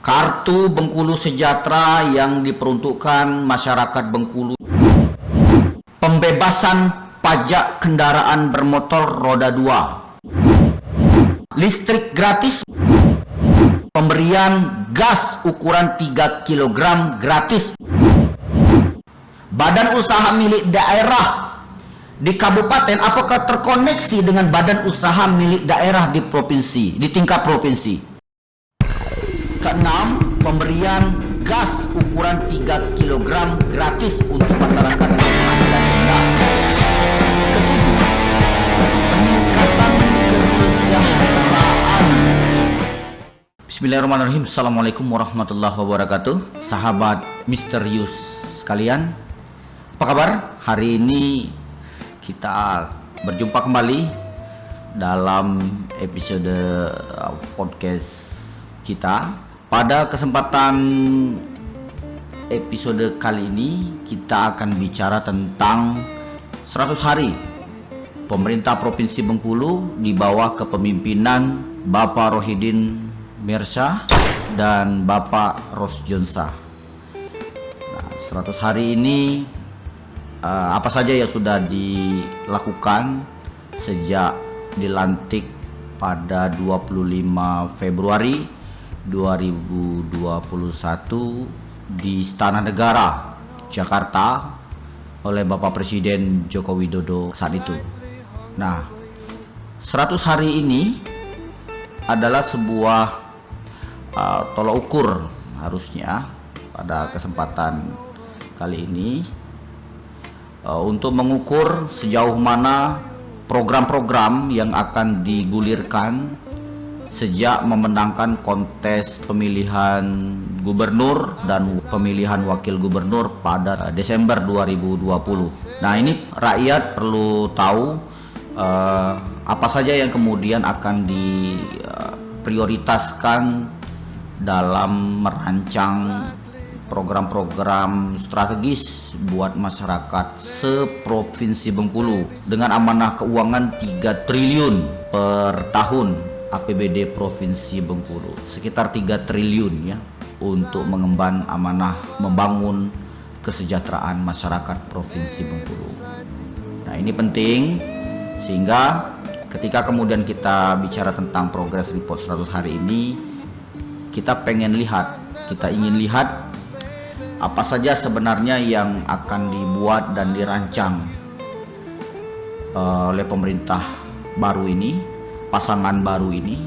Kartu Bengkulu Sejahtera yang diperuntukkan masyarakat Bengkulu. Pembebasan pajak kendaraan bermotor roda 2. Listrik gratis. Pemberian gas ukuran 3 kg gratis. Badan usaha milik daerah di kabupaten apakah terkoneksi dengan badan usaha milik daerah di provinsi, di tingkat provinsi. Keenam, pemberian gas ukuran 3 kg gratis untuk masyarakat berpenghasilan rendah. Ketujuh, peningkatan kesejahteraan. Bismillahirrahmanirrahim. Assalamualaikum warahmatullahi wabarakatuh. Sahabat misterius sekalian, apa kabar? Hari ini kita berjumpa kembali dalam episode podcast kita. Pada kesempatan episode kali ini kita akan bicara tentang 100 hari pemerintah Provinsi Bengkulu di bawah kepemimpinan Bapak Rohidin Mirsyah dan Bapak Rosjonsa. Nah, 100 hari ini apa saja yang sudah dilakukan sejak dilantik pada 25 Februari 2021 di Istana Negara Jakarta oleh Bapak Presiden Joko Widodo saat itu. Nah, 100 hari ini adalah sebuah tolak ukur harusnya pada kesempatan kali ini untuk mengukur sejauh mana program-program yang akan digulirkan sejak memenangkan kontes pemilihan gubernur dan pemilihan wakil gubernur pada Desember 2020. Nah, ini rakyat perlu tahu apa saja yang kemudian akan diprioritaskan dalam merancang program-program strategis buat masyarakat seprovinsi Bengkulu dengan amanah keuangan 3 triliun per tahun APBD Provinsi Bengkulu, sekitar 3 triliun ya, untuk mengemban amanah membangun kesejahteraan masyarakat Provinsi Bengkulu. Nah, ini penting sehingga ketika kemudian kita bicara tentang progress report 100 hari ini, kita ingin lihat apa saja sebenarnya yang akan dibuat dan dirancang oleh pemerintah baru ini, pasangan baru ini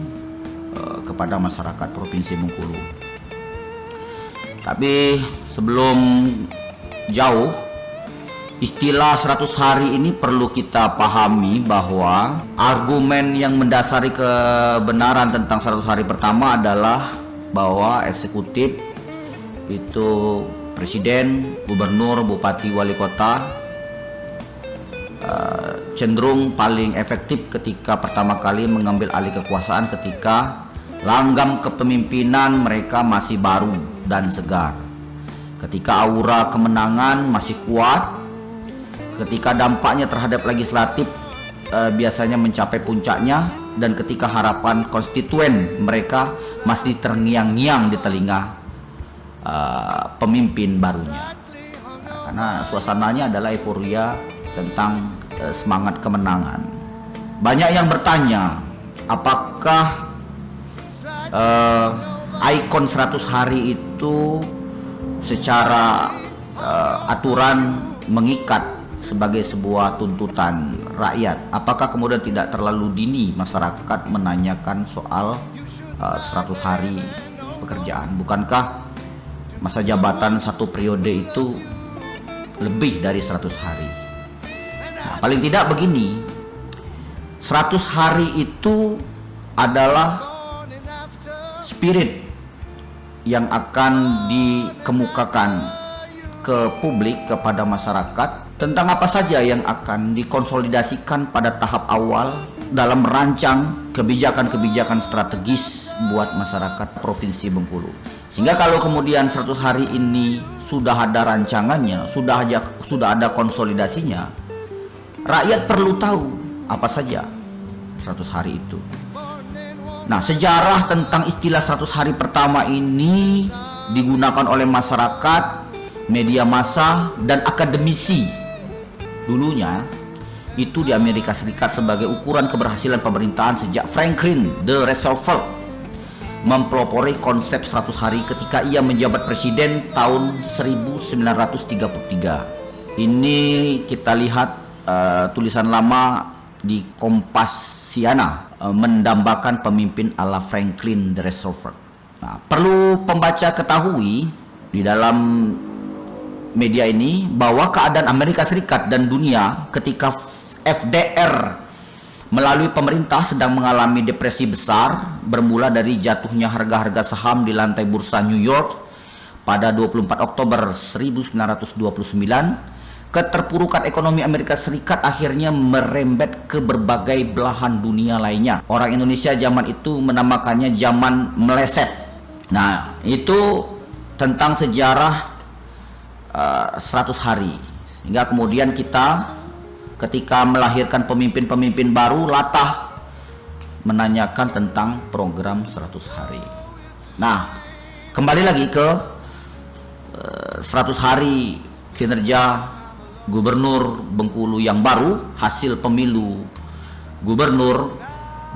kepada masyarakat Provinsi Bengkulu. Tapi sebelum jauh, istilah 100 hari ini perlu kita pahami bahwa argumen yang mendasari kebenaran tentang 100 hari pertama adalah bahwa eksekutif itu presiden, gubernur, bupati, wali kota cenderung paling efektif ketika pertama kali mengambil alih kekuasaan ketika langgam kepemimpinan mereka masih baru dan segar, ketika aura kemenangan masih kuat, ketika dampaknya terhadap legislatif biasanya mencapai puncaknya, dan ketika harapan konstituen mereka masih terngiang-ngiang di telinga pemimpin barunya. Nah, karena suasananya adalah euforia tentang semangat kemenangan. Banyak yang bertanya, apakah ikon 100 hari itu secara aturan mengikat sebagai sebuah tuntutan rakyat? Apakah kemudian tidak terlalu dini masyarakat menanyakan soal 100 hari pekerjaan? Bukankah masa jabatan satu periode itu lebih dari 100 hari? Nah, paling tidak begini, 100 hari itu adalah spirit yang akan dikemukakan ke publik, kepada masyarakat, tentang apa saja yang akan dikonsolidasikan pada tahap awal dalam merancang kebijakan-kebijakan strategis buat masyarakat Provinsi Bengkulu. Sehingga kalau kemudian 100 hari ini sudah ada rancangannya, sudah ada konsolidasinya, rakyat perlu tahu apa saja 100 hari itu. Nah, sejarah tentang istilah 100 hari pertama ini digunakan oleh masyarakat, media massa, dan akademisi. Dulunya itu di Amerika Serikat sebagai ukuran keberhasilan pemerintahan sejak Franklin D. Roosevelt mempelopori konsep 100 hari ketika ia menjabat presiden tahun 1933. Ini kita lihat tulisan lama di Kompasiana mendambakan pemimpin ala Franklin D. Roosevelt. Nah, perlu pembaca ketahui di dalam media ini bahwa keadaan Amerika Serikat dan dunia ketika FDR melalui pemerintah sedang mengalami depresi besar bermula dari jatuhnya harga-harga saham di lantai bursa New York pada 24 Oktober 1929. Keterpurukan ekonomi Amerika Serikat akhirnya merembet ke berbagai belahan dunia lainnya. Orang Indonesia zaman itu menamakannya zaman meleset. Nah, itu tentang sejarah 100 hari. Hingga kemudian kita ketika melahirkan pemimpin-pemimpin baru latah menanyakan tentang program 100 hari. Nah, kembali lagi ke 100 hari kinerja Gubernur Bengkulu yang baru hasil pemilu Gubernur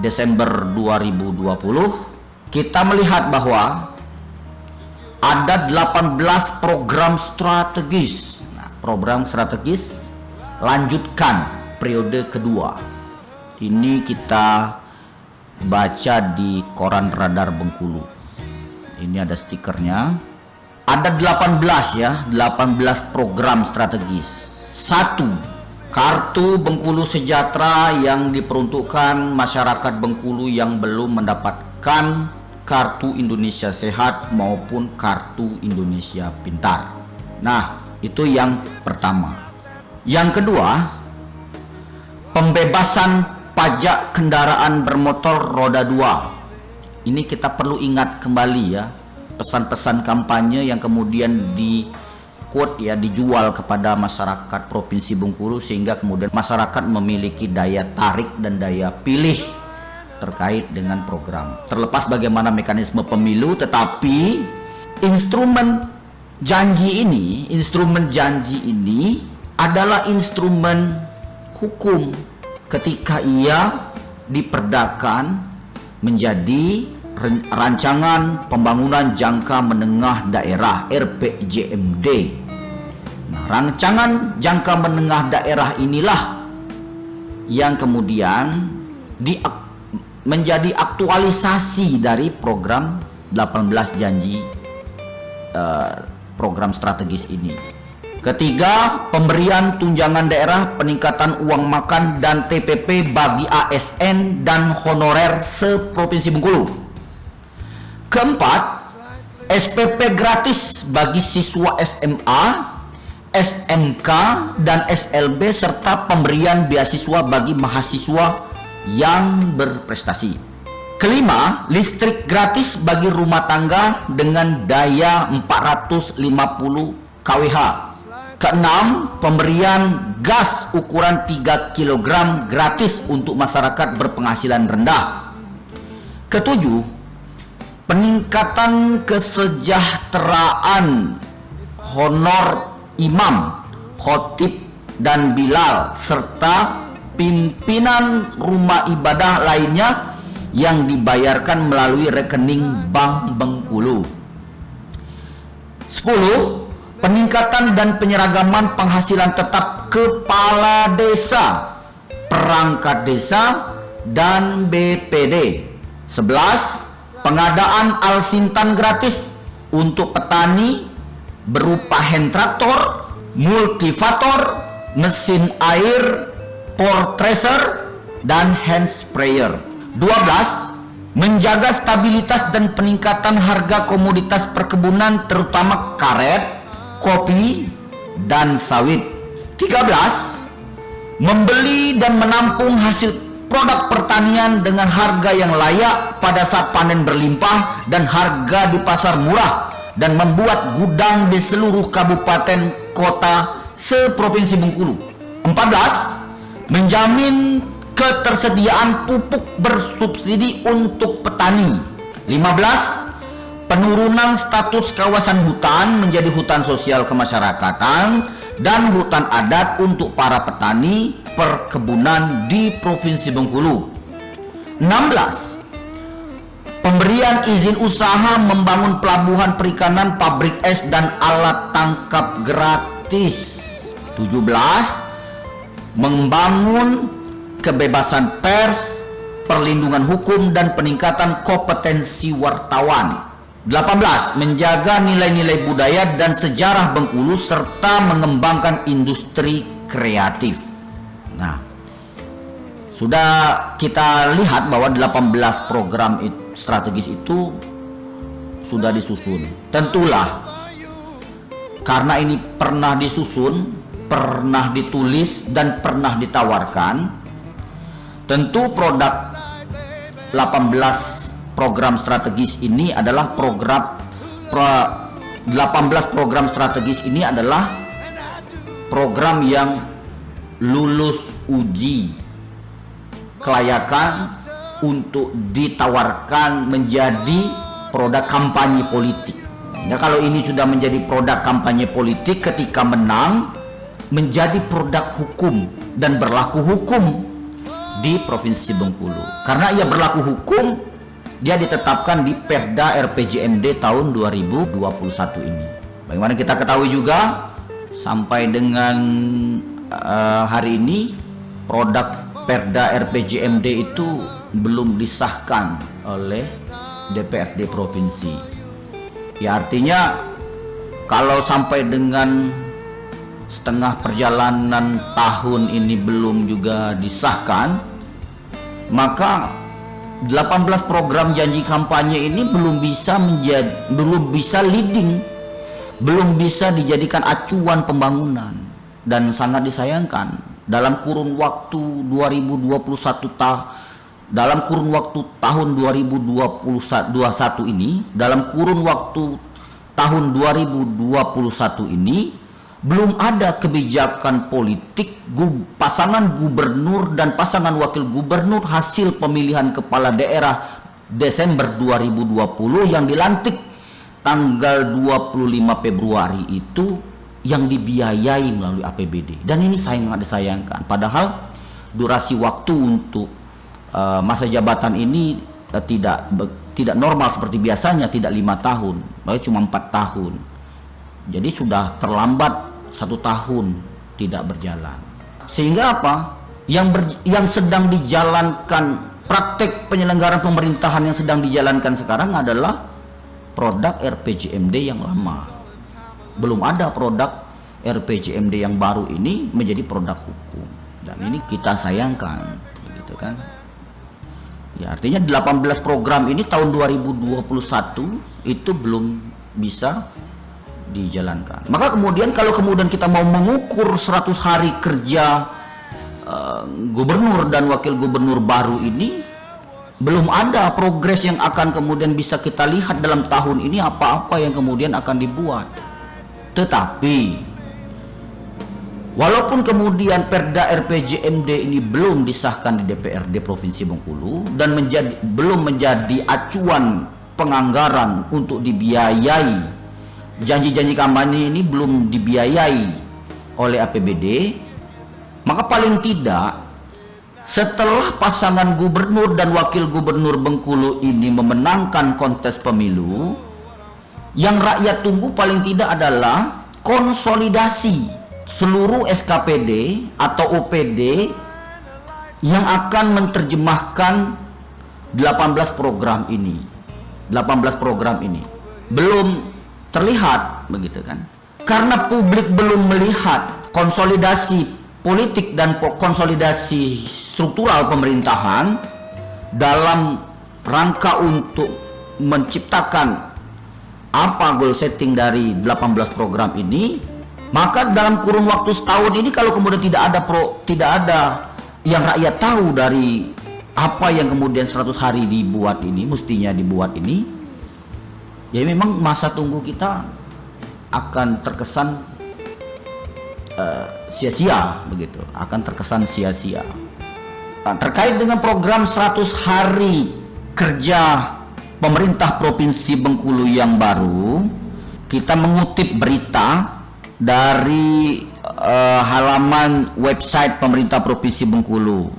Desember 2020, kita melihat bahwa ada 18 program strategis. Nah, program strategis lanjutkan periode kedua. Ini kita baca di koran Radar Bengkulu. Ini ada stikernya. Ada 18 ya, 18 program strategis. 1. Kartu Bengkulu Sejahtera yang diperuntukkan masyarakat Bengkulu yang belum mendapatkan Kartu Indonesia Sehat maupun Kartu Indonesia Pintar. Nah, itu yang pertama. Yang kedua, pembebasan pajak kendaraan bermotor roda 2. Ini kita perlu ingat kembali ya, pesan-pesan kampanye yang kemudian dijual kepada masyarakat Provinsi Bengkulu sehingga kemudian masyarakat memiliki daya tarik dan daya pilih terkait dengan program. Terlepas bagaimana mekanisme pemilu, tetapi instrumen janji ini adalah instrumen hukum ketika ia diperdakan menjadi rancangan pembangunan jangka menengah daerah RPJMD. Nah, rancangan jangka menengah daerah inilah yang kemudian menjadi aktualisasi dari program 18 janji program strategis ini. Ketiga, pemberian tunjangan daerah, peningkatan uang makan dan TPP bagi ASN dan honorer se-Provinsi Bengkulu. Keempat, SPP gratis bagi siswa SMA, SMK, dan SLB serta pemberian beasiswa bagi mahasiswa yang berprestasi. Kelima, listrik gratis bagi rumah tangga dengan daya 450 kWh. Keenam, pemberian gas ukuran 3 kg gratis untuk masyarakat berpenghasilan rendah. Ketujuh, peningkatan kesejahteraan honor imam, khotib, dan bilal serta pimpinan rumah ibadah lainnya yang dibayarkan melalui rekening Bank Bengkulu. 10. Peningkatan dan penyeragaman penghasilan tetap kepala desa, perangkat desa, dan BPD. 11. Pengadaan alsintan gratis untuk petani berupa hand traktor, multivator, mesin air, pore thresher, dan hand sprayer. 12. Menjaga stabilitas dan peningkatan harga komoditas perkebunan terutama karet, kopi, dan sawit. 13. Membeli dan menampung hasil produk pertanian dengan harga yang layak pada saat panen berlimpah dan harga di pasar murah, dan membuat gudang di seluruh kabupaten kota se-Provinsi Bengkulu. 14. Menjamin ketersediaan pupuk bersubsidi untuk petani. 15. Penurunan status kawasan hutan menjadi hutan sosial kemasyarakatan dan hutan adat untuk para petani perkebunan di Provinsi Bengkulu. 16. Pemberian izin usaha membangun pelabuhan perikanan, pabrik es dan alat tangkap gratis. 17. Membangun kebebasan pers, perlindungan hukum dan peningkatan kompetensi wartawan. 18. Menjaga nilai-nilai budaya dan sejarah Bengkulu serta mengembangkan industri kreatif. Nah, sudah kita lihat bahwa 18 program strategis itu sudah disusun. Tentulah karena ini pernah disusun, pernah ditulis dan pernah ditawarkan, tentu produk 18 program strategis ini adalah 18 program strategis ini adalah program yang lulus uji kelayakan untuk ditawarkan menjadi produk kampanye politik. Sehingga kalau ini sudah menjadi produk kampanye politik, ketika menang menjadi produk hukum dan berlaku hukum di Provinsi Bengkulu. Karena ia berlaku hukum, dia ditetapkan di Perda RPJMD tahun 2021 ini. Bagaimana kita ketahui juga, sampai dengan hari ini produk Perda RPJMD itu belum disahkan oleh DPRD provinsi. Ya, artinya kalau sampai dengan setengah perjalanan tahun ini belum juga disahkan, maka 18 program janji kampanye ini belum bisa leading, belum bisa dijadikan acuan pembangunan. Dan sangat disayangkan, dalam kurun waktu 2021 dalam kurun waktu tahun 2021 ini, dalam kurun waktu tahun 2021 ini belum ada kebijakan politik pasangan gubernur dan pasangan wakil gubernur hasil pemilihan kepala daerah Desember 2020 yang dilantik tanggal 25 Februari itu yang dibiayai melalui APBD. Dan ini sangat disayangkan, padahal durasi waktu untuk masa jabatan ini tidak normal seperti biasanya, tidak 5 tahun, bahkan cuma 4 tahun. Jadi sudah terlambat 1 tahun tidak berjalan. Sehingga apa? Yang sedang dijalankan, praktek penyelenggaraan pemerintahan yang sedang dijalankan sekarang adalah produk RPJMD yang lama. Belum ada produk RPJMD yang baru ini menjadi produk hukum. Dan ini kita sayangkan, gitu kan? Ya, artinya 18 program ini tahun 2021 itu belum bisa dijalankan. Maka kemudian kalau kemudian kita mau mengukur 100 hari kerja gubernur dan wakil gubernur baru ini, belum ada progres yang akan kemudian bisa kita lihat dalam tahun ini apa-apa yang kemudian akan dibuat. Tetapi walaupun kemudian Perda RPJMD ini belum disahkan di DPRD Provinsi Bengkulu dan belum menjadi acuan penganggaran untuk dibiayai, janji-janji kampanye ini belum dibiayai oleh APBD, maka paling tidak setelah pasangan gubernur dan wakil gubernur Bengkulu ini memenangkan kontes pemilu, yang rakyat tunggu paling tidak adalah konsolidasi seluruh SKPD atau OPD yang akan menerjemahkan 18 program ini. 18 program ini belum terlihat, begitu kan? Karena publik belum melihat konsolidasi politik dan konsolidasi struktural pemerintahan dalam rangka untuk menciptakan apa goal setting dari 18 program ini, maka dalam kurun waktu setahun ini kalau kemudian tidak ada yang rakyat tahu dari apa yang kemudian 100 hari dibuat ini, mestinya dibuat ini, ya memang masa tunggu kita akan terkesan sia-sia, begitu, akan terkesan sia-sia. terkait dengan program 100 hari kerja pemerintah Provinsi Bengkulu yang baru, kita mengutip berita dari halaman website pemerintah Provinsi Bengkulu,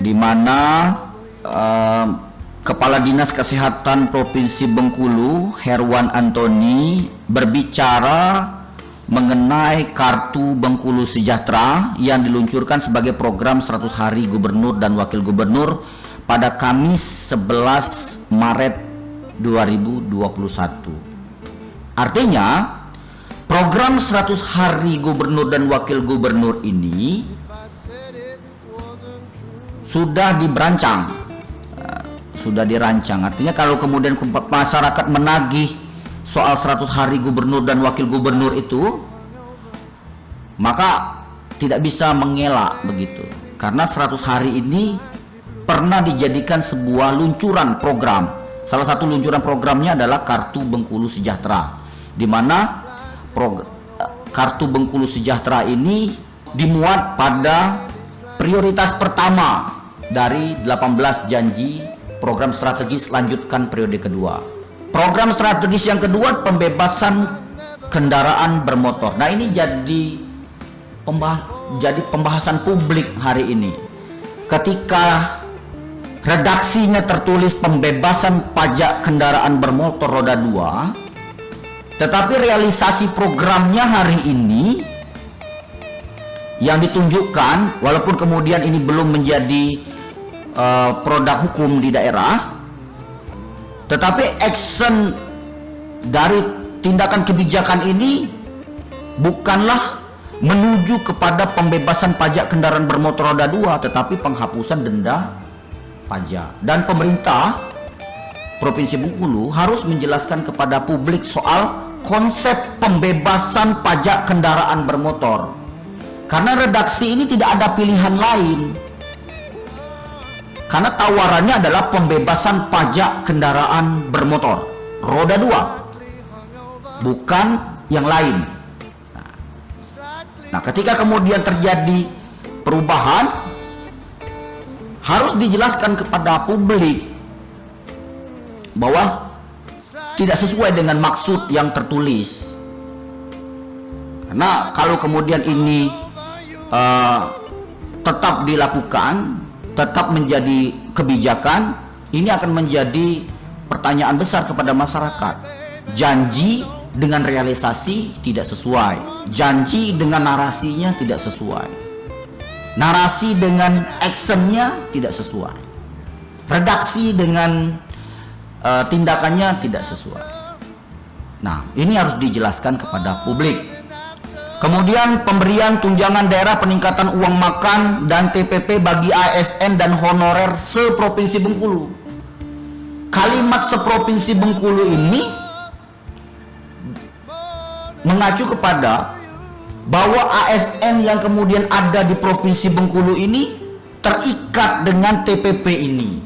di mana Kepala Dinas Kesehatan Provinsi Bengkulu, Herwan Antoni, berbicara mengenai Kartu Bengkulu Sejahtera yang diluncurkan sebagai program 100 hari Gubernur dan Wakil Gubernur pada Kamis 11 Maret 2021. Artinya, program 100 hari Gubernur dan Wakil Gubernur ini sudah dirancang. Artinya kalau kemudian masyarakat menagih soal 100 hari Gubernur dan Wakil Gubernur itu, maka tidak bisa mengelak begitu. Karena 100 hari ini pernah dijadikan sebuah luncuran program. Salah satu luncuran programnya adalah Kartu Bengkulu Sejahtera, di mana Kartu Bengkulu Sejahtera ini dimuat pada prioritas pertama dari 18 janji program strategis lanjutkan periode kedua. Program strategis yang kedua, pembebasan kendaraan bermotor. Nah, ini jadi pembahasan publik hari ini. Ketika redaksinya tertulis pembebasan pajak kendaraan bermotor roda 2, tetapi realisasi programnya hari ini yang ditunjukkan, walaupun kemudian ini belum menjadi produk hukum di daerah, tetapi action dari tindakan kebijakan ini bukanlah menuju kepada pembebasan pajak kendaraan bermotor roda 2, tetapi penghapusan denda pajak. Dan pemerintah Provinsi Bengkulu harus menjelaskan kepada publik soal konsep pembebasan pajak kendaraan bermotor. Karena redaksi ini tidak ada pilihan lain. Karena tawarannya adalah pembebasan pajak kendaraan bermotor roda 2, bukan yang lain. Nah, ketika kemudian terjadi perubahan, harus dijelaskan kepada publik bahwa tidak sesuai dengan maksud yang tertulis. Karena kalau kemudian ini tetap dilakukan, tetap menjadi kebijakan, ini akan menjadi pertanyaan besar kepada masyarakat. Janji dengan realisasi tidak sesuai, janji dengan narasinya tidak sesuai, narasi dengan actionnya tidak sesuai, redaksi dengan tindakannya tidak sesuai. Nah, ini harus dijelaskan kepada publik. Kemudian pemberian tunjangan daerah peningkatan uang makan dan TPP bagi ASN dan honorer seprovinsi Bengkulu. Kalimat seprovinsi Bengkulu ini mengacu kepada bahwa ASN yang kemudian ada di Provinsi Bengkulu ini terikat dengan TPP ini,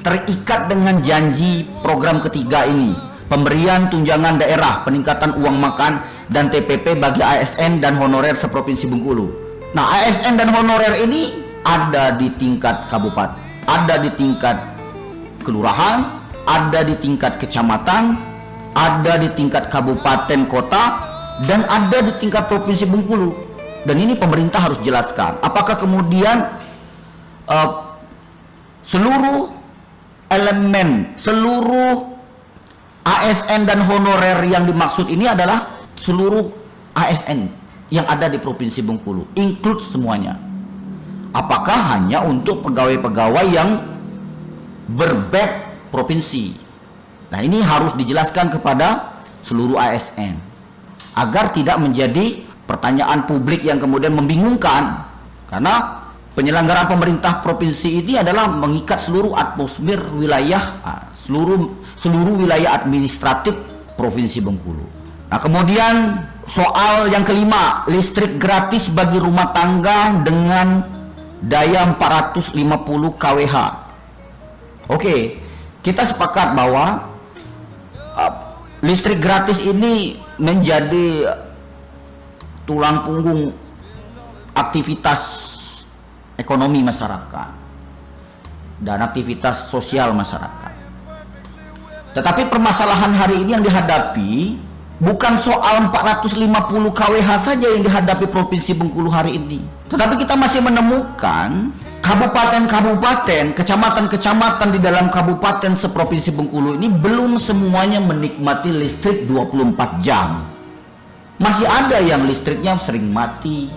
terikat dengan janji program ketiga ini, pemberian tunjangan daerah peningkatan uang makan dan TPP bagi ASN dan honorer seprovinsi Bengkulu. Nah, ASN dan honorer ini ada di tingkat kabupaten, ada di tingkat kelurahan, ada di tingkat kecamatan, ada di tingkat kabupaten kota, dan ada di tingkat Provinsi Bengkulu. Dan ini pemerintah harus jelaskan apakah kemudian seluruh elemen, seluruh ASN dan honorer yang dimaksud ini adalah seluruh ASN yang ada di Provinsi Bengkulu, include semuanya. Apakah hanya untuk pegawai-pegawai yang berback provinsi? Nah, ini harus dijelaskan kepada seluruh ASN agar tidak menjadi pertanyaan publik yang kemudian membingungkan. Karena penyelenggaraan pemerintah provinsi ini adalah mengikat seluruh atmosfer wilayah, seluruh wilayah administratif Provinsi Bengkulu. Nah, kemudian soal yang kelima, listrik gratis bagi rumah tangga dengan daya 450 kWh. Oke, kita sepakat bahwa listrik gratis ini menjadi tulang punggung aktivitas ekonomi masyarakat. dan aktivitas sosial masyarakat. Tetapi permasalahan hari ini yang dihadapi bukan soal 450 kWh saja yang dihadapi Provinsi Bengkulu hari ini. Tetapi kita masih menemukan kabupaten-kabupaten, kecamatan-kecamatan di dalam kabupaten seprovinsi Bengkulu ini belum semuanya menikmati listrik 24 jam. Masih ada yang listriknya sering mati.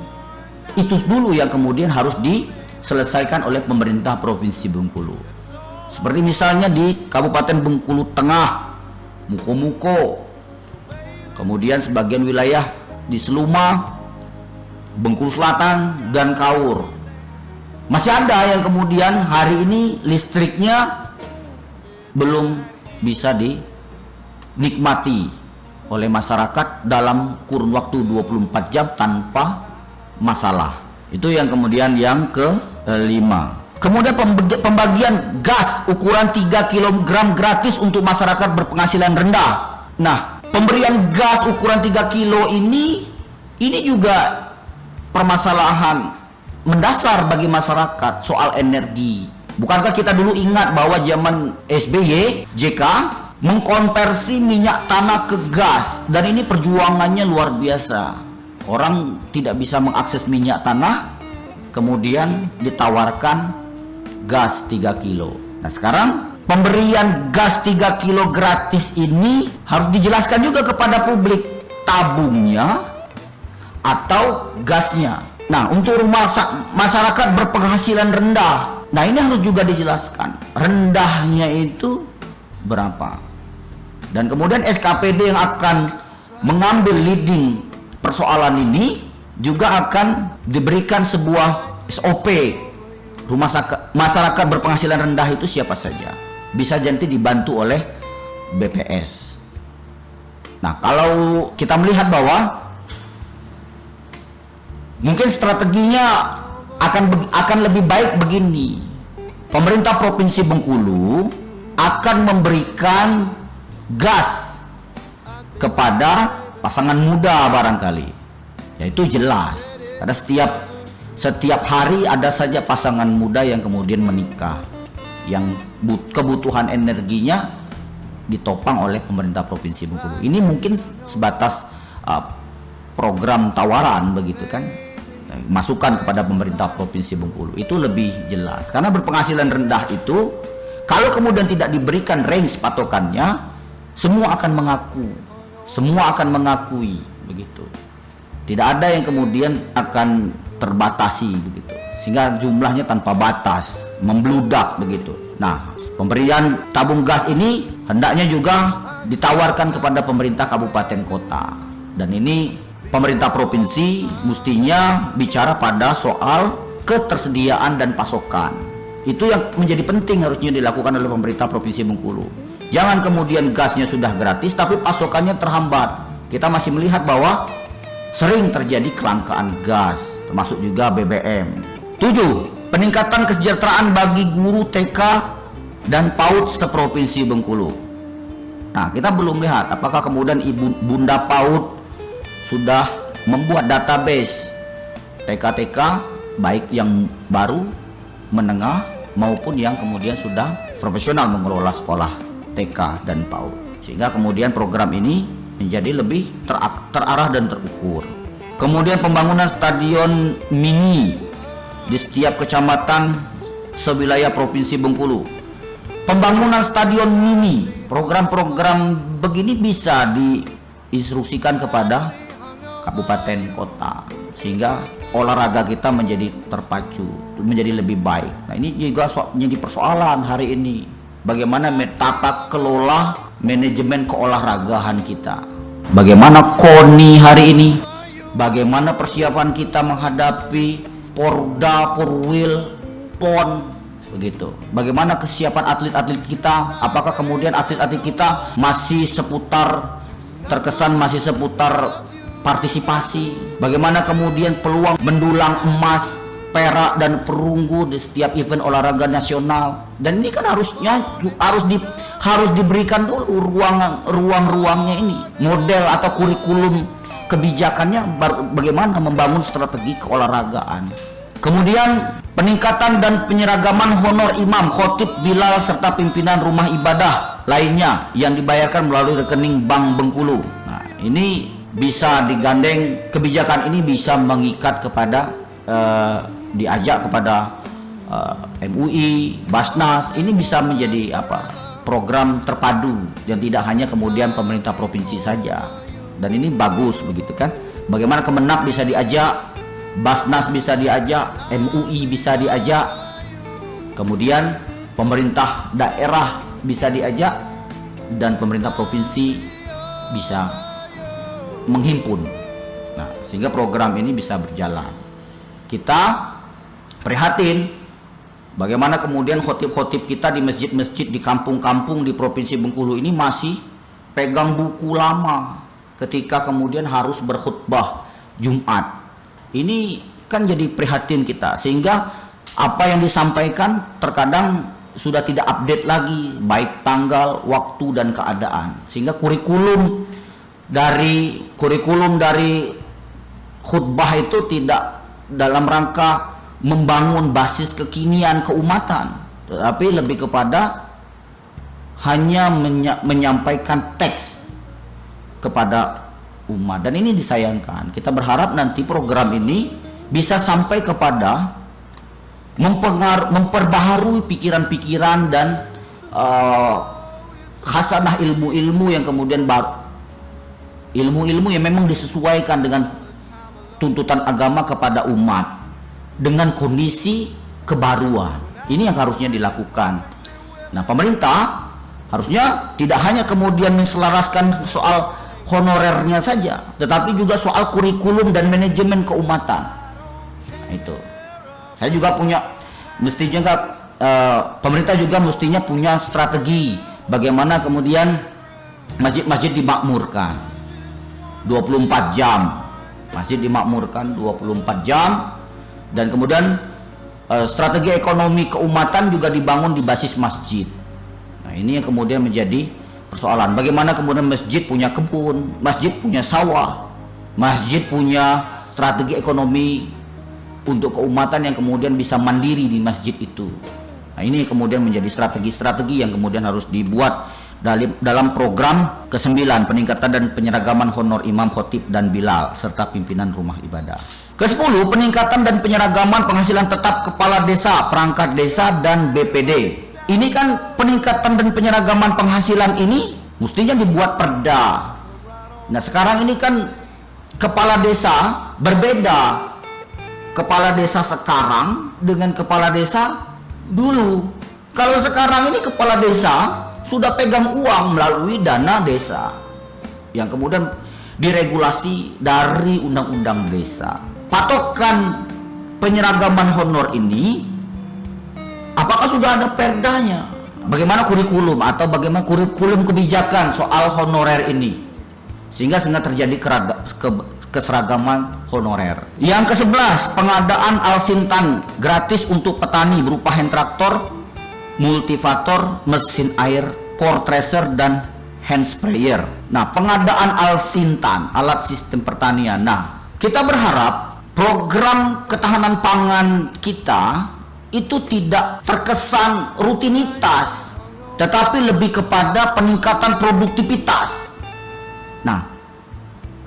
Itu dulu yang kemudian harus diselesaikan oleh pemerintah Provinsi Bengkulu. Seperti misalnya di Kabupaten Bengkulu Tengah, Muko-Muko, kemudian sebagian wilayah di Seluma, Bengkulu Selatan, dan Kaur. Masih ada yang kemudian hari ini listriknya belum bisa dinikmati oleh masyarakat dalam kurun waktu 24 jam tanpa masalah. Itu yang kemudian yang kelima. Kemudian pembagian gas ukuran 3 kg gratis untuk masyarakat berpenghasilan rendah. Nah, pemberian gas ukuran 3 kilo ini juga permasalahan mendasar bagi masyarakat soal energi. Bukankah kita dulu ingat bahwa zaman SBY, JK mengkonversi minyak tanah ke gas, dan ini perjuangannya luar biasa. Orang tidak bisa mengakses minyak tanah, kemudian ditawarkan gas 3 kilo. Nah, sekarang pemberian gas 3 kilo gratis ini harus dijelaskan juga kepada publik, tabungnya atau gasnya. Nah, untuk rumah masyarakat berpenghasilan rendah, nah ini harus juga dijelaskan rendahnya itu berapa. Dan kemudian SKPD yang akan mengambil leading persoalan ini juga akan diberikan sebuah SOP. Masyarakat berpenghasilan rendah itu siapa saja, bisa nanti dibantu oleh BPS. Nah, kalau kita melihat bahwa mungkin strateginya akan lebih baik begini. Pemerintah Provinsi Bengkulu akan memberikan gas kepada pasangan muda barangkali. Ya, itu jelas. Karena setiap hari ada saja pasangan muda yang kemudian menikah, yang kebutuhan energinya ditopang oleh pemerintah Provinsi Bengkulu. Ini mungkin sebatas program tawaran begitu kan, masukan kepada pemerintah Provinsi Bengkulu. Itu lebih jelas, karena berpenghasilan rendah itu kalau kemudian tidak diberikan range patokannya, semua akan mengakui begitu. Tidak ada yang kemudian akan terbatasi begitu, sehingga jumlahnya tanpa batas, membludak begitu. Nah, pemberian tabung gas ini hendaknya juga ditawarkan kepada pemerintah kabupaten kota, dan ini pemerintah provinsi mestinya bicara pada soal ketersediaan dan pasokan. Itu yang menjadi penting harusnya dilakukan oleh pemerintah Provinsi Bengkulu. Jangan kemudian gasnya sudah gratis tapi pasokannya terhambat. Kita masih melihat bahwa sering terjadi kelangkaan gas, termasuk juga BBM. 7. Peningkatan kesejahteraan bagi guru TK dan PAUD seprovinsi Bengkulu. Nah, kita belum lihat apakah kemudian Bunda PAUD sudah membuat database TK-TK baik yang baru, menengah, maupun yang kemudian sudah profesional mengelola sekolah TK dan PAUD, sehingga kemudian program ini menjadi lebih terarah dan terukur. Kemudian pembangunan stadion mini di setiap kecamatan sewilayah Provinsi Bengkulu. Pembangunan stadion mini, program-program begini bisa diinstruksikan kepada kabupaten kota, sehingga olahraga kita menjadi terpacu, menjadi lebih baik. Nah, ini juga menjadi persoalan hari ini. Bagaimana tata kelola manajemen keolahragaan kita? Bagaimana KONI hari ini? Bagaimana persiapan kita menghadapi Porda, Porwil, PON, begitu? Bagaimana kesiapan atlet-atlet kita? Apakah kemudian atlet-atlet kita masih terkesan masih seputar partisipasi? Bagaimana kemudian peluang mendulang emas, perak, dan perunggu di setiap event olahraga nasional? Dan ini kan harus diberikan dulu ruang-ruangnya ini, model atau kurikulum kebijakannya, bagaimana membangun strategi keolahragaan. Kemudian peningkatan dan penyeragaman honor imam, khotib, bilal, serta pimpinan rumah ibadah lainnya yang dibayarkan melalui rekening Bank Bengkulu. Nah, ini bisa digandeng, kebijakan ini bisa mengikat kepada diajak kepada MUI, Basnas. Ini bisa menjadi program terpadu yang tidak hanya kemudian pemerintah provinsi saja. Dan ini bagus begitu kan? Bagaimana Kemenak bisa diajak, Basnas bisa diajak, MUI bisa diajak, kemudian pemerintah daerah bisa diajak, dan pemerintah provinsi bisa menghimpun. Nah, sehingga program ini bisa berjalan. Kita prihatin bagaimana kemudian khotib-khotib kita di masjid-masjid, di kampung-kampung di Provinsi Bengkulu ini masih pegang buku lama ketika kemudian harus berkhutbah Jumat. Ini kan jadi prihatin kita, sehingga apa yang disampaikan terkadang sudah tidak update lagi, baik tanggal, waktu, dan keadaan. Sehingga kurikulum dari khutbah itu tidak dalam rangka membangun basis kekinian keumatan, tetapi lebih kepada hanya menyampaikan teks kepada umat. Dan ini disayangkan. Kita berharap nanti program ini bisa sampai kepada memperbaharui pikiran-pikiran dan khasanah ilmu-ilmu yang kemudian ilmu-ilmu yang memang disesuaikan dengan tuntutan agama kepada umat dengan kondisi kebaruan. Ini yang harusnya dilakukan. Nah, pemerintah harusnya tidak hanya kemudian menselaraskan soal honorernya saja, tetapi juga soal kurikulum dan manajemen keumatan. Nah, itu saya juga pemerintah juga mestinya punya strategi bagaimana kemudian masjid-masjid dimakmurkan 24 jam, masjid dimakmurkan 24 jam, dan kemudian strategi ekonomi keumatan juga dibangun di basis masjid. Nah, ini yang kemudian menjadi persoalan. Bagaimana kemudian masjid punya kebun, masjid punya sawah, masjid punya strategi ekonomi untuk keumatan yang kemudian bisa mandiri di masjid itu. Nah, ini kemudian menjadi strategi-strategi yang kemudian harus dibuat dalam program ke-9, peningkatan dan penyeragaman honor imam, khotib, dan bilal, serta pimpinan rumah ibadah. Ke-10, peningkatan dan penyeragaman penghasilan tetap kepala desa, perangkat desa, dan BPD. Ini kan peningkatan dan penyeragaman penghasilan ini mestinya dibuat perda. Nah, sekarang ini kan kepala desa berbeda. Kepala desa sekarang dengan kepala desa dulu. Kalau sekarang ini kepala desa sudah pegang uang melalui dana desa yang kemudian diregulasi dari undang-undang desa. Patokan penyeragaman honor ini apakah sudah ada perdanya? Bagaimana kurikulum atau bagaimana kurikulum kebijakan soal honorer ini? Sehingga terjadi keseragaman honorer. Yang ke-11, pengadaan alsintan gratis untuk petani berupa hand traktor, multivator, mesin air, core tracer, dan hand sprayer. Nah, pengadaan alsintan, alat sistem pertanian. Nah, kita berharap program ketahanan pangan kita itu tidak terkesan rutinitas, tetapi lebih kepada peningkatan produktivitas. Nah,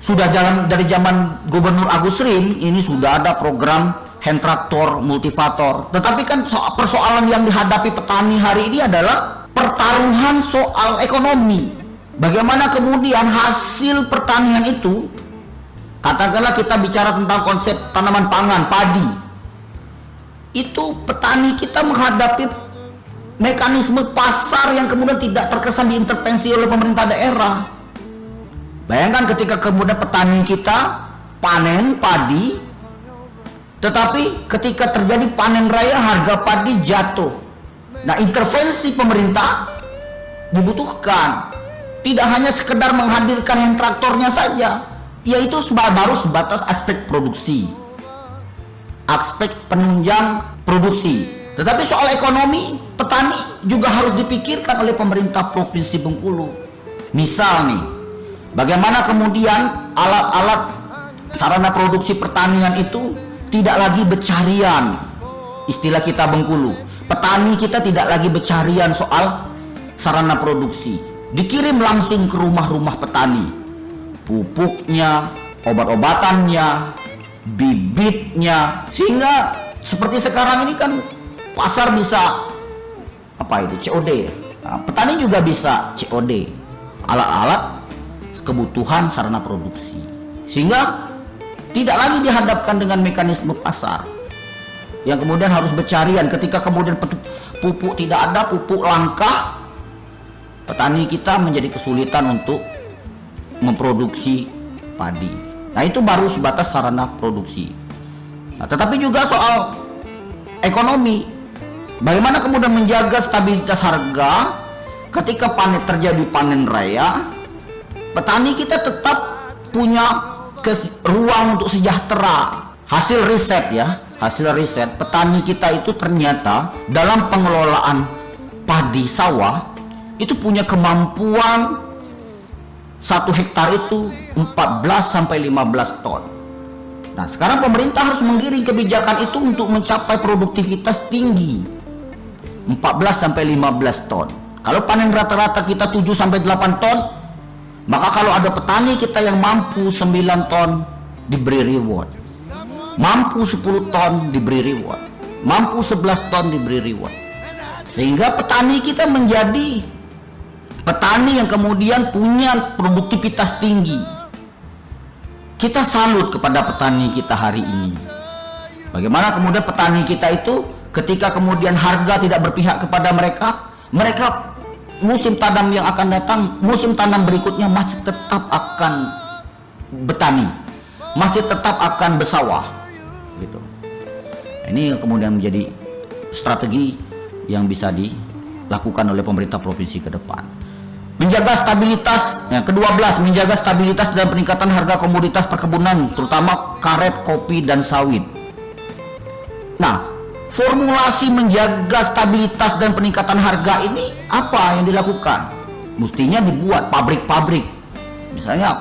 sudah dari zaman Gubernur Agus Rim ini sudah ada program hand traktor, multivator. Tetapi kan persoalan yang dihadapi petani hari ini adalah pertaruhan soal ekonomi. Bagaimana kemudian hasil pertanian itu, katakanlah kita bicara tentang konsep tanaman pangan, padi, itu petani kita menghadapi mekanisme pasar yang kemudian tidak terkesan diintervensi oleh pemerintah daerah. Bayangkan ketika kemudian petani kita panen padi, tetapi ketika terjadi panen raya harga padi jatuh. Nah, intervensi pemerintah dibutuhkan. Tidak hanya sekedar menghadirkan yang traktornya saja, yaitu baru sebatas aspek produksi, aspek penunjang produksi. Tetapi soal ekonomi petani juga harus dipikirkan oleh pemerintah Provinsi Bengkulu. Misal nih, bagaimana kemudian alat-alat sarana produksi pertanian itu tidak lagi bercarian istilah kita Bengkulu. Petani kita tidak lagi bercarian soal sarana produksi, dikirim langsung ke rumah-rumah petani. Pupuknya, obat-obatannya, bibitnya, sehingga seperti sekarang ini kan pasar bisa apa ini COD. Nah, petani juga bisa COD, alat-alat kebutuhan sarana produksi, sehingga tidak lagi dihadapkan dengan mekanisme pasar yang kemudian harus bercarian. Ketika kemudian pupuk tidak ada, pupuk langka, petani kita menjadi kesulitan untuk memproduksi padi. Nah, itu baru sebatas sarana produksi. Nah, tetapi juga soal ekonomi, bagaimana kemudian menjaga stabilitas harga ketika terjadi panen raya. Petani kita tetap punya ruang untuk sejahtera. Hasil riset ya, hasil riset petani kita itu ternyata dalam pengelolaan padi sawah itu punya kemampuan 1 hektar itu 14 sampai 15 ton. Nah, sekarang pemerintah harus menggiring kebijakan itu untuk mencapai produktivitas tinggi 14 sampai 15 ton. Kalau panen rata-rata kita 7 sampai 8 ton, maka kalau ada petani kita yang mampu 9 ton diberi reward, mampu 10 ton diberi reward, mampu 11 ton diberi reward, sehingga petani kita menjadi petani yang kemudian punya produktivitas tinggi. Kita salut kepada petani kita hari ini. Bagaimana kemudian petani kita itu ketika kemudian harga tidak berpihak kepada mereka, musim tanam yang akan datang, musim tanam berikutnya masih tetap akan bertani, masih tetap akan bersawah gitu. Ini yang kemudian menjadi strategi yang bisa dilakukan oleh pemerintah provinsi ke depan. Menjaga stabilitas, yang ke-12, menjaga stabilitas dan peningkatan harga komoditas perkebunan, terutama karet, kopi, dan sawit. Nah, formulasi menjaga stabilitas dan peningkatan harga ini apa yang dilakukan? Mestinya dibuat pabrik-pabrik, misalnya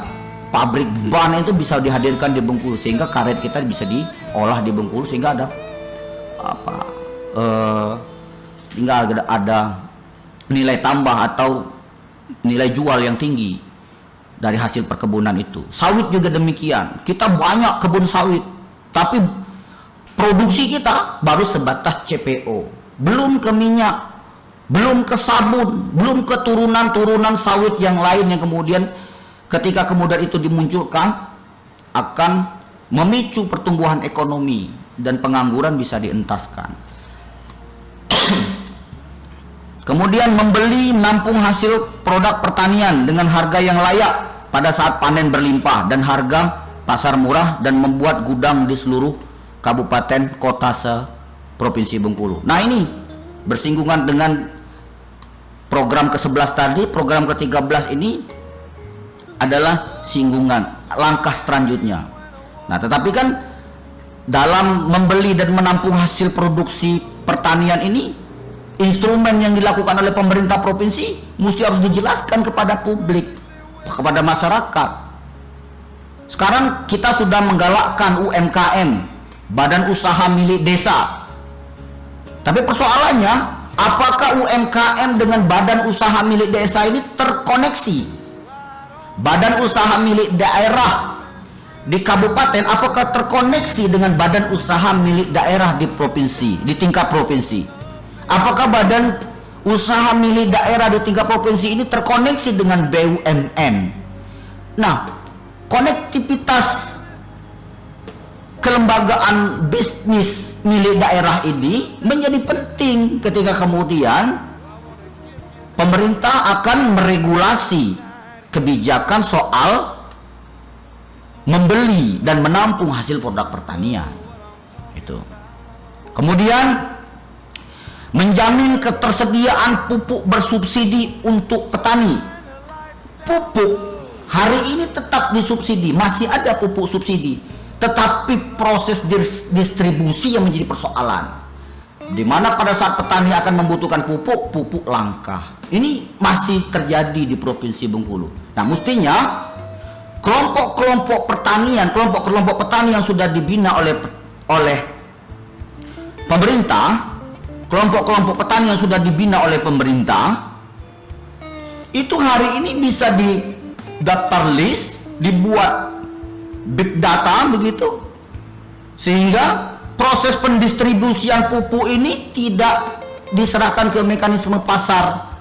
pabrik ban itu bisa dihadirkan di Bengkulu, sehingga karet kita bisa diolah di Bengkulu, sehingga ada tinggal ada nilai tambah atau nilai jual yang tinggi dari hasil perkebunan itu. Sawit juga demikian, kita banyak kebun sawit, tapi produksi kita baru sebatas CPO, belum ke minyak, belum ke sabun, belum ke turunan-turunan sawit yang lain yang kemudian ketika kemudian itu dimunculkan akan memicu pertumbuhan ekonomi dan pengangguran bisa dientaskan. Kemudian membeli, menampung hasil produk pertanian dengan harga yang layak pada saat panen berlimpah dan harga pasar murah, dan membuat gudang di seluruh kabupaten kota se-Provinsi Bengkulu. Nah, ini bersinggungan dengan program ke-11 tadi. Program ke-13 ini adalah singgungan langkah selanjutnya. Nah, tetapi kan dalam membeli dan menampung hasil produksi pertanian ini, instrumen yang dilakukan oleh pemerintah provinsi mesti harus dijelaskan kepada publik, kepada masyarakat. Sekarang kita sudah menggalakkan UMKM, badan usaha milik desa. Tapi persoalannya, apakah UMKM dengan badan usaha milik desa ini terkoneksi? Badan usaha milik daerah di kabupaten apakah terkoneksi dengan badan usaha milik daerah di provinsi, di tingkat provinsi? Apakah badan usaha milik daerah di tingkat provinsi ini terkoneksi dengan BUMN? Nah, konektivitas kelembagaan bisnis milik daerah ini menjadi penting ketika kemudian pemerintah akan meregulasi kebijakan soal membeli dan menampung hasil produk pertanian. Itu. Kemudian menjamin ketersediaan pupuk bersubsidi untuk petani. Pupuk hari ini tetap disubsidi, masih ada pupuk subsidi, tetapi proses distribusi yang menjadi persoalan, di mana pada saat petani akan membutuhkan pupuk langka. Ini masih terjadi di Provinsi Bengkulu. Nah, mestinya kelompok-kelompok pertanian, kelompok-kelompok petani yang sudah dibina oleh pemerintah, kelompok-kelompok petani yang sudah dibina oleh pemerintah itu hari ini bisa di daftar list, dibuat big data begitu, sehingga proses pendistribusian pupuk ini tidak diserahkan ke mekanisme pasar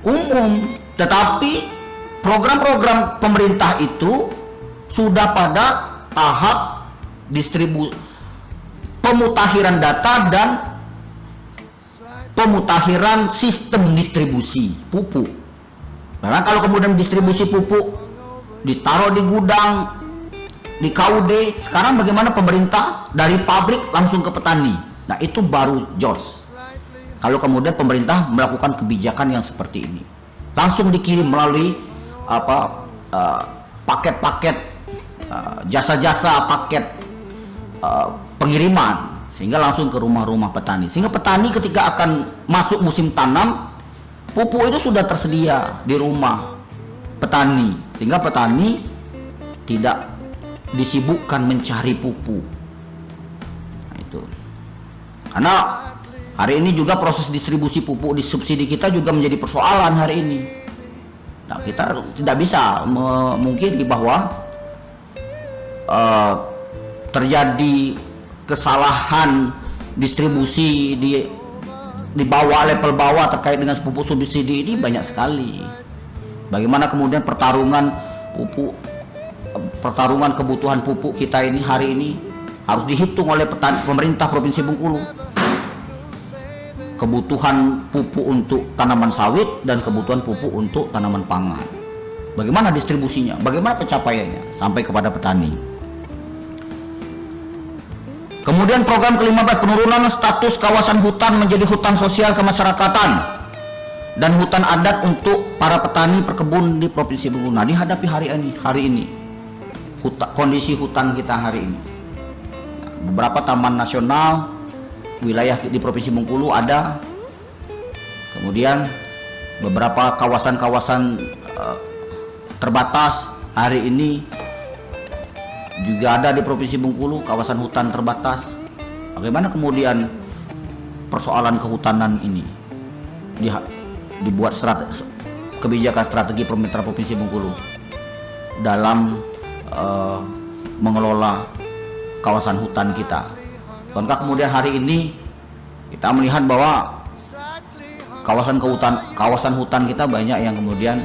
umum, tetapi program-program pemerintah itu sudah pada tahap pemutakhiran data dan pemutakhiran sistem distribusi pupuk. Karena kalau kemudian distribusi pupuk ditaruh di gudang, di KUD, sekarang bagaimana pemerintah dari pabrik langsung ke petani? Nah, itu baru jos. Kalau kemudian pemerintah melakukan kebijakan yang seperti ini, langsung dikirim melalui paket-paket jasa-jasa paket pengiriman, sehingga langsung ke rumah-rumah petani, sehingga petani ketika akan masuk musim tanam, pupuk itu sudah tersedia di rumah petani, sehingga petani tidak disibukkan mencari pupuk. Nah, itu karena hari ini juga proses distribusi pupuk di subsidi kita juga menjadi persoalan hari ini. Nah, kita tidak bisa memungkiri bahwa terjadi kesalahan distribusi di bawah, level bawah terkait dengan pupuk subsidi ini banyak sekali. Bagaimana kemudian pertarungan kebutuhan pupuk kita ini hari ini harus dihitung oleh pemerintah Provinsi Bengkulu. Kebutuhan pupuk untuk tanaman sawit dan kebutuhan pupuk untuk tanaman pangan. Bagaimana distribusinya? Bagaimana pencapaiannya sampai kepada petani? Kemudian program ke-15, penurunan status kawasan hutan menjadi hutan sosial kemasyarakatan dan hutan adat untuk para petani perkebun di Provinsi Bengkulu. Nah, dihadapi hari ini kondisi hutan kita hari ini. Beberapa taman nasional wilayah di Provinsi Bengkulu ada, kemudian beberapa kawasan-kawasan terbatas hari ini juga ada di Provinsi Bengkulu, kawasan hutan terbatas. Bagaimana kemudian persoalan kehutanan ini dibuat kebijakan strategi pemerintah Provinsi Bengkulu dalam mengelola kawasan hutan kita. Karena kemudian hari ini kita melihat bahwa kawasan hutan kita banyak yang kemudian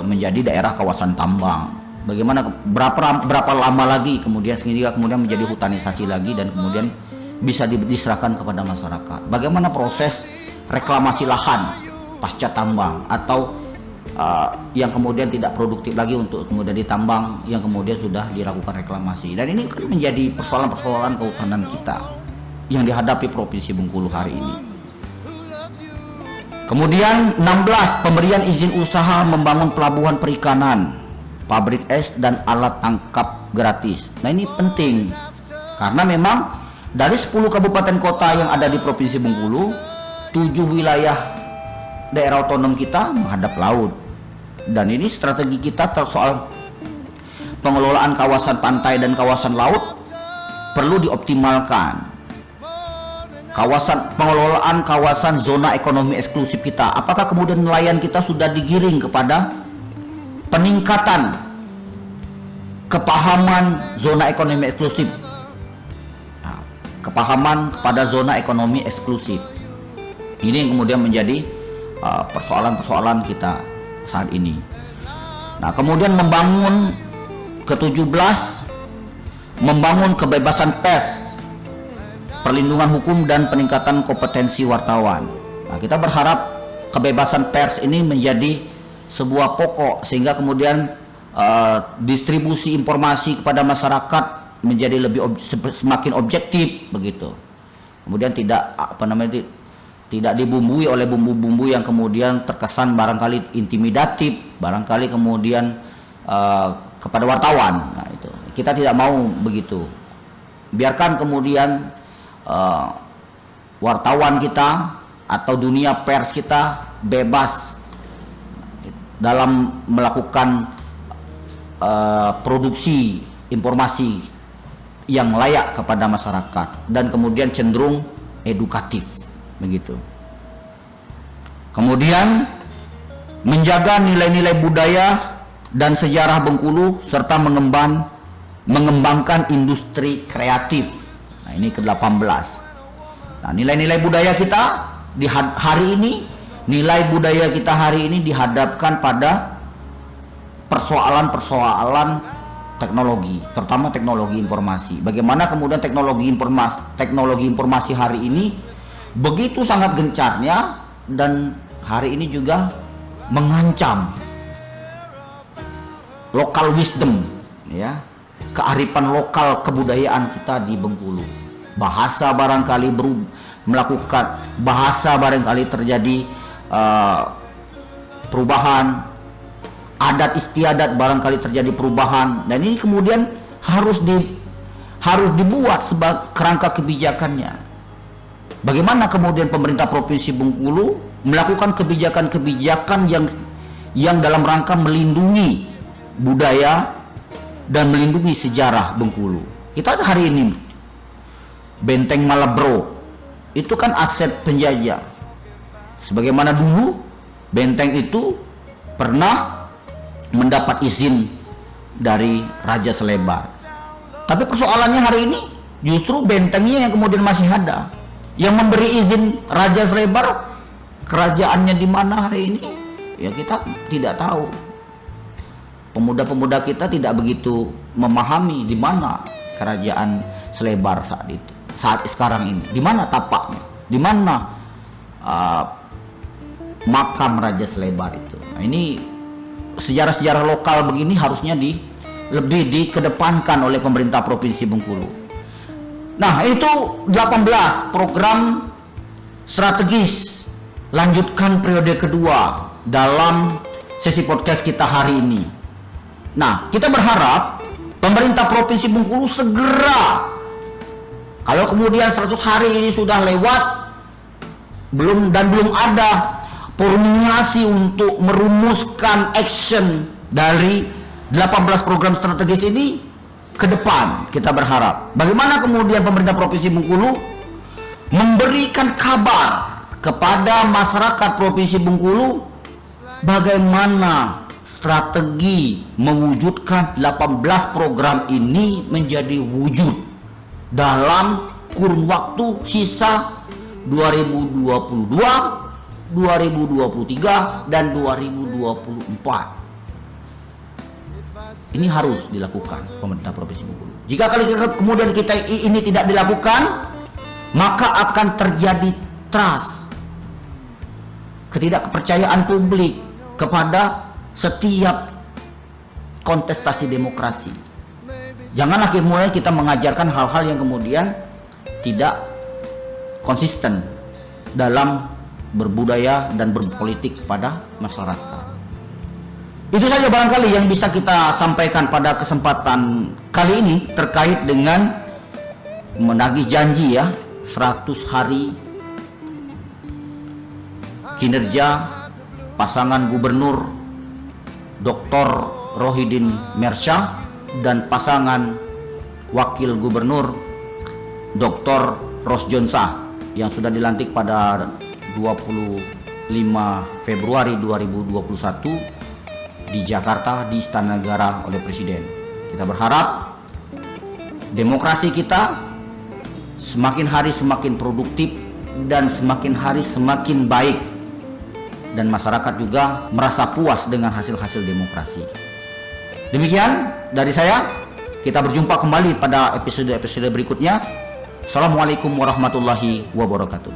menjadi daerah kawasan tambang. Bagaimana berapa lama lagi kemudian sehingga kemudian menjadi hutanisasi lagi dan kemudian bisa diserahkan kepada masyarakat. Bagaimana proses reklamasi lahan pasca tambang atau yang kemudian tidak produktif lagi untuk kemudian ditambang yang kemudian sudah dilakukan reklamasi. Dan ini kan menjadi persoalan-persoalan kehutanan kita yang dihadapi Provinsi Bengkulu hari ini. Kemudian 16, pemberian izin usaha membangun pelabuhan perikanan, pabrik es dan alat tangkap gratis. Nah, ini penting karena memang dari 10 kabupaten kota yang ada di Provinsi Bengkulu, 7 wilayah daerah otonom kita menghadap laut. Dan ini strategi kita soal pengelolaan kawasan pantai dan kawasan laut perlu dioptimalkan. Pengelolaan kawasan zona ekonomi eksklusif kita, apakah kemudian nelayan kita sudah digiring kepada peningkatan kepahaman zona ekonomi eksklusif, kepahaman kepada zona ekonomi eksklusif. Ini yang kemudian menjadi persoalan-persoalan kita saat ini. Nah, kemudian membangun ke-17, membangun kebebasan pers, perlindungan hukum dan peningkatan kompetensi wartawan. Nah, kita berharap kebebasan pers ini menjadi sebuah pokok sehingga kemudian distribusi informasi kepada masyarakat menjadi semakin objektif begitu. Kemudian tidak dibumbui oleh bumbu-bumbu yang kemudian terkesan barangkali intimidatif, barangkali kemudian kepada wartawan. Nah, itu kita tidak mau begitu. Biarkan kemudian wartawan kita atau dunia pers kita bebas dalam melakukan produksi informasi yang layak kepada masyarakat dan kemudian cenderung edukatif, begitu. Kemudian menjaga nilai-nilai budaya dan sejarah Bengkulu serta mengembangkan industri kreatif. Nah, ini ke-18. Nah, nilai-nilai budaya kita hari ini dihadapkan pada persoalan-persoalan teknologi, terutama teknologi informasi. Bagaimana kemudian teknologi informasi hari ini begitu sangat gencarnya, dan hari ini juga mengancam local wisdom, ya, kearifan lokal kebudayaan kita di Bengkulu. Bahasa barangkali terjadi perubahan, adat istiadat barangkali terjadi perubahan, dan ini kemudian harus dibuat sebagai kerangka kebijakannya. Bagaimana kemudian pemerintah Provinsi Bengkulu melakukan kebijakan-kebijakan yang dalam rangka melindungi budaya dan melindungi sejarah Bengkulu. Kita hari ini Benteng Malabro itu kan aset penjajah. Sebagaimana dulu benteng itu pernah mendapat izin dari Raja Selebar. Tapi persoalannya hari ini justru bentengnya yang kemudian masih ada. Yang memberi izin Raja Selebar, kerajaannya di mana hari ini? Ya kita tidak tahu. Pemuda-pemuda kita tidak begitu memahami di mana kerajaan Selebar saat sekarang ini. Di mana tapaknya? Di mana makam Raja Selebar itu? Nah, ini sejarah-sejarah lokal begini harusnya lebih dikedepankan oleh pemerintah Provinsi Bengkulu. Nah, itu 18 program strategis lanjutkan periode kedua dalam sesi podcast kita hari ini. Nah, kita berharap pemerintah Provinsi Bengkulu segera, kalau kemudian 100 hari ini sudah lewat belum ada formulasi untuk merumuskan action dari 18 program strategis ini ke depan, kita berharap bagaimana kemudian pemerintah Provinsi Bengkulu memberikan kabar kepada masyarakat Provinsi Bengkulu bagaimana strategi mewujudkan 18 program ini menjadi wujud dalam kurun waktu sisa 2022, 2023 dan 2024. Ini harus dilakukan pemerintah Provinsi Bengkulu. Jika kemudian kita ini tidak dilakukan, maka akan terjadi trust, ketidakpercayaan publik kepada setiap kontestasi demokrasi. Janganlah kemudian kita mengajarkan hal-hal yang kemudian tidak konsisten dalam berbudaya dan berpolitik pada masyarakat. Itu saja barangkali yang bisa kita sampaikan pada kesempatan kali ini terkait dengan menagih janji, ya, 100 hari kinerja pasangan Gubernur Dr. Rohidin Mersya dan pasangan Wakil Gubernur Dr. Rosjonsah yang sudah dilantik pada 25 Februari 2021 di Jakarta, di Istana Negara oleh Presiden. Kita berharap demokrasi kita semakin hari semakin produktif dan semakin hari semakin baik, dan masyarakat juga merasa puas dengan hasil-hasil demokrasi. Demikian dari saya, kita berjumpa kembali pada episode-episode berikutnya. Assalamualaikum warahmatullahi wabarakatuh.